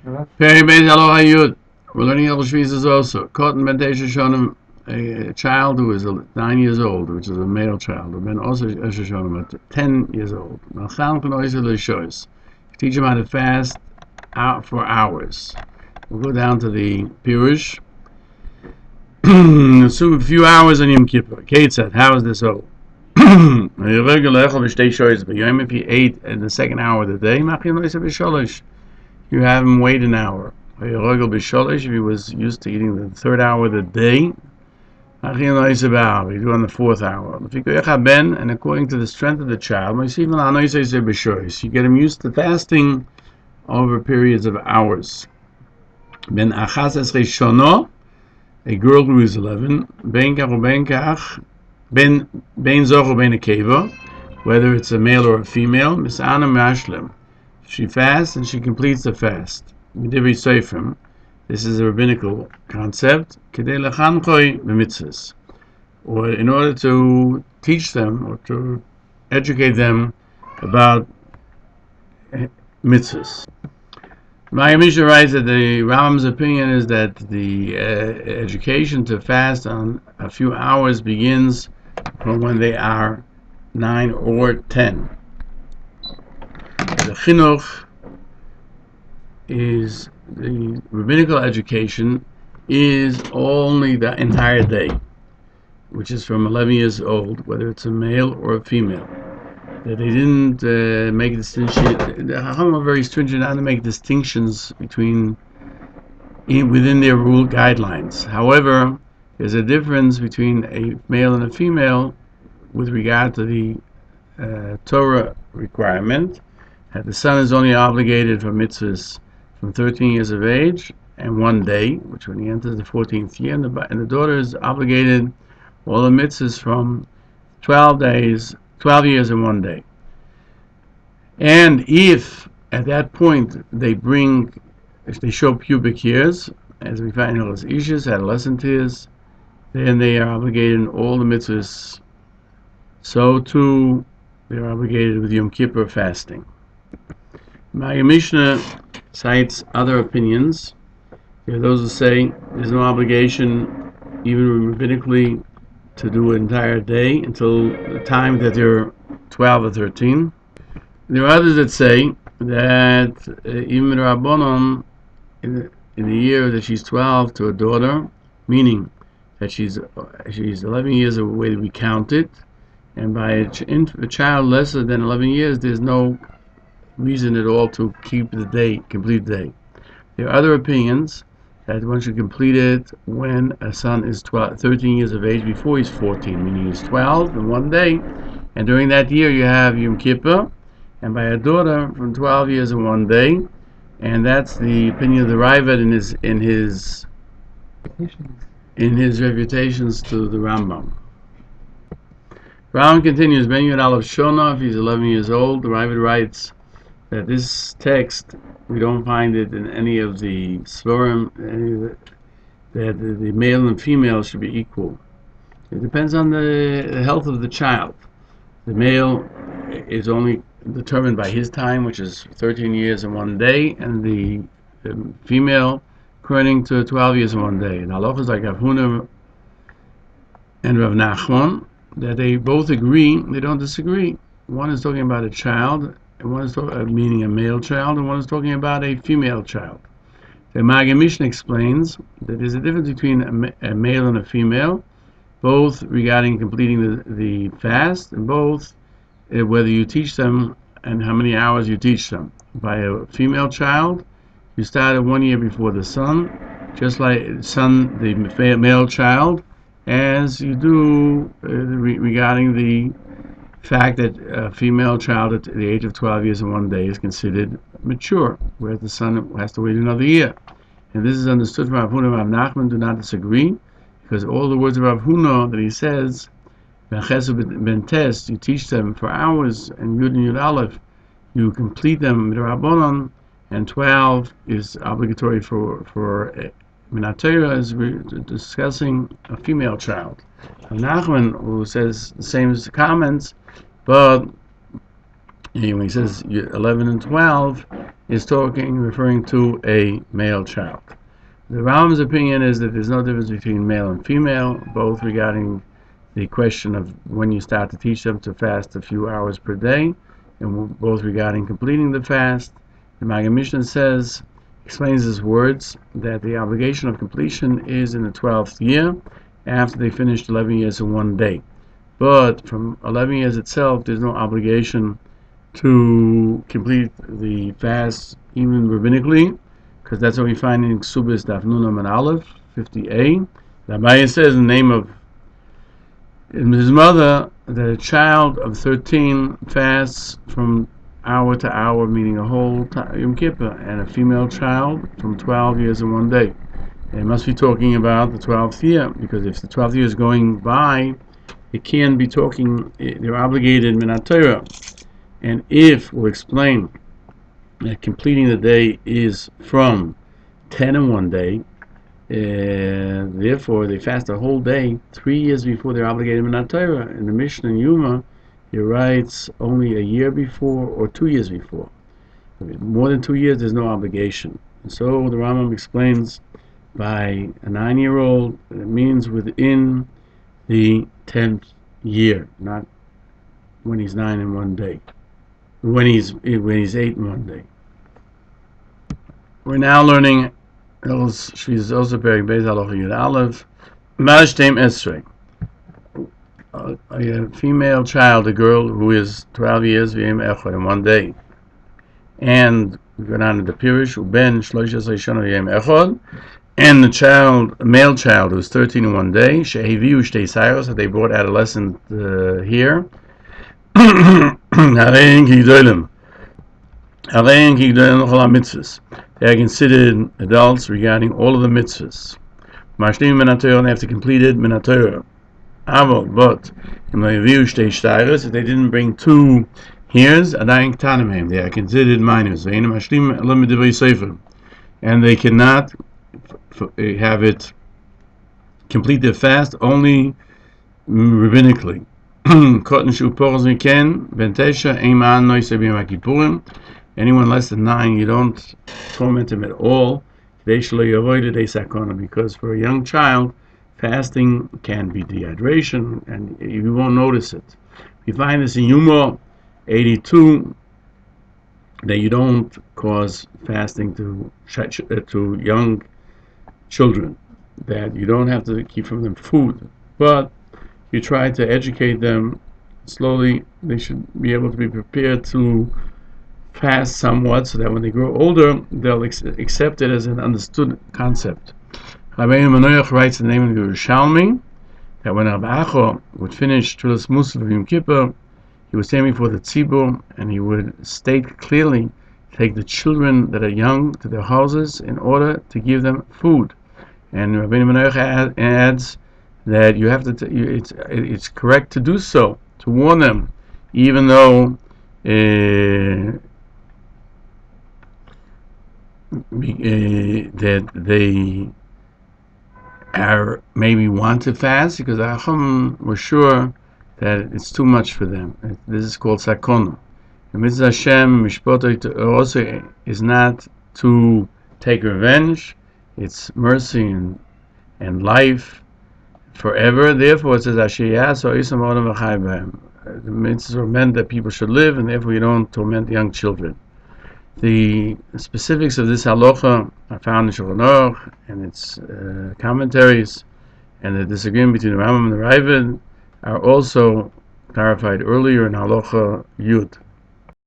Very basic Halacha Yud. We're learning Hilchos Shvisas also. Cotton Ben Tesha Shonim, a child who is 9 years old, which is a male child, or Ben Osor Shonim at 10 years old. Machon Nesher HaGadol. Teach him how to fast out for hours. We'll go down to the Peirush. Assume a few hours on Yom Kippur. Kate said, how is this so? If he ate in the second hour of the day, you have him wait an hour. If he was used to eating the third hour of the day, you do on the fourth hour. And according to the strength of the child, you get him used to fasting over periods of hours. A girl who is 11, whether it's a male or a female, she fasts and she completes the fast. This is a rabbinical concept. Or in order to teach them or to educate them about mitzvahs. My Mishnah writes that the Rambam's opinion is that the education to fast on a few hours begins from when they are 9 or 10. The chinuch is the rabbinical education is only the entire day, which is from 11 years old, whether it's a male or a female. That they didn't make a distinction. The Chachamim are very stringent on to make distinctions within their rule guidelines. However, there's a difference between a male and a female with regard to the Torah requirement that the son is only obligated for mitzvahs from 13 years of age and 1 day, which when he enters the 14th year, and the daughter is obligated all the mitzvahs from 12 years and 1 day. And if at that point if they show pubic hairs, as we find in Hilchos Ishus, adolescent years, then they are obligated in all the mitzvahs. So too, they are obligated with Yom Kippur fasting. My Mishnah cites other opinions. There are those who say there's no obligation, even rabbinically, to do an entire day until the time that they're 12 or 13. There are others that say that even Rabbanon, in the year that she's 12 to a daughter, meaning that she's 11 years away, we count it, and by a child lesser than 11 years, there's no reason at all to complete the day. There are other opinions that one should complete it when a son is 13 years of age, before he's 14, meaning he's 12 in 1 day, and during that year you have Yom Kippur, and by a daughter from 12 years and 1 day, and that's the opinion of the Rae Gann in his refutations to the Rambam. Rambam continues, Ben Yud Aleph Shona, if he's 11 years old, the Rae Gann writes that this text, we don't find it in any of the Svarim, that the male and female should be equal. It depends on the health of the child. The male is only determined by his time, which is 13 years and 1 day, and the female according to 12 years and 1 day. And halachas like Rav Huna and Rav Nachman, that they both agree, they don't disagree. One is talking about a child, and one is meaning a male child, and one is talking about a female child. The Maggid Mishnah explains that there's a difference between a male and a female, both regarding completing the fast, and both whether you teach them and how many hours you teach them. By a female child, you start at 1 year before the son, just like the male child, as you do regarding the fact that a female child at the age of 12 years and 1 day is considered mature, whereas the son has to wait another year. And this is understood from Rav Huna and Rav Nachman do not disagree, because all the words of Rav Huna that he says, Ben Tes, you teach them for hours, and Yud and Yud Aleph, you complete them with Rabbanon, and 12 is obligatory for Minat Torah, as we're discussing a female child. And Nachman, who says the same as the comments, but when he says 11 and 12, is referring to a male child. The Rambam's opinion is that there's no difference between male and female, both regarding the question of when you start to teach them to fast a few hours per day, and both regarding completing the fast. The Maggid Mishnah explains his words that the obligation of completion is in the 12th year, after they finished 11 years and 1 day. But from 11 years itself, there's no obligation to complete the fast, even rabbinically, because that's what we find in Shvisas Daf Nunam and Aleph 50a. The Abaye says in the name of his mother that a child of 13 fasts from hour to hour, meaning a whole Yom Kippur, and a female child from 12 years and 1 day. They must be talking about the 12th year, because if the 12th year is going by, it can be talking, they're obligated minat Torah. And if we'll explain that completing the day is from 10 and 1 day, therefore they fast a whole day 3 years before they're obligated minat Torah. In the Mishnah in Yuma, he writes only a year before or 2 years before. More than 2 years, there's no obligation. And so the Rambam explains by a 9-year-old, it means within the 10th year, not when he's 9 in 1 day. When he's 8 in 1 day. We're now learning Shvisas Osor Perek Beis Halacha Yud Aleph Malashtem Esrei. A female child, a girl who is 12 years v'yem echad in 1 day, and we go down to the Peirush Uben Shloishes Shana v'yem echad, and the child, a male child who's 13 in 1 day, sheheviu shtei sayros, that they brought adolescent here. They are considered adults regarding all of the mitzvahs. They have to complete it minat Torah. But if they didn't bring 2 hairs, they are considered minors, and they cannot have it complete their fast only rabbinically. Anyone less than 9, you don't torment him at all, because for a young child, fasting can be dehydration, and you won't notice it. We find this in Yuma 82, that you don't cause fasting to young children, that you don't have to keep from them food, but you try to educate them slowly. They should be able to be prepared to fast somewhat, so that when they grow older, they'll accept it as an understood concept. Rae Gann writes in the name of the Yerushalmi that when Rabbi Acho would finish Tfilas Musaf of Yom Kippur, he would stand before the tzibur and he would state clearly, take the children that are young to their houses in order to give them food. And Rabbi Gann adds that you have to. It's correct to do so, to warn them, even though that they are maybe want to fast, because the Chacham were sure that it's too much for them. This is called sakona. The mitzvah Hashem mishpotoi also is not to take revenge; it's mercy and life forever. Therefore, it says Ashiyas or Isam Odom v'chai b'hem. The mitzvahs are meant that people should live, and therefore you don't torment young children. The specifics of this halacha are found in Shulchan Aruch and its commentaries, and the disagreement between the Rambam and the Rae Gann are also clarified earlier in Halacha Yud.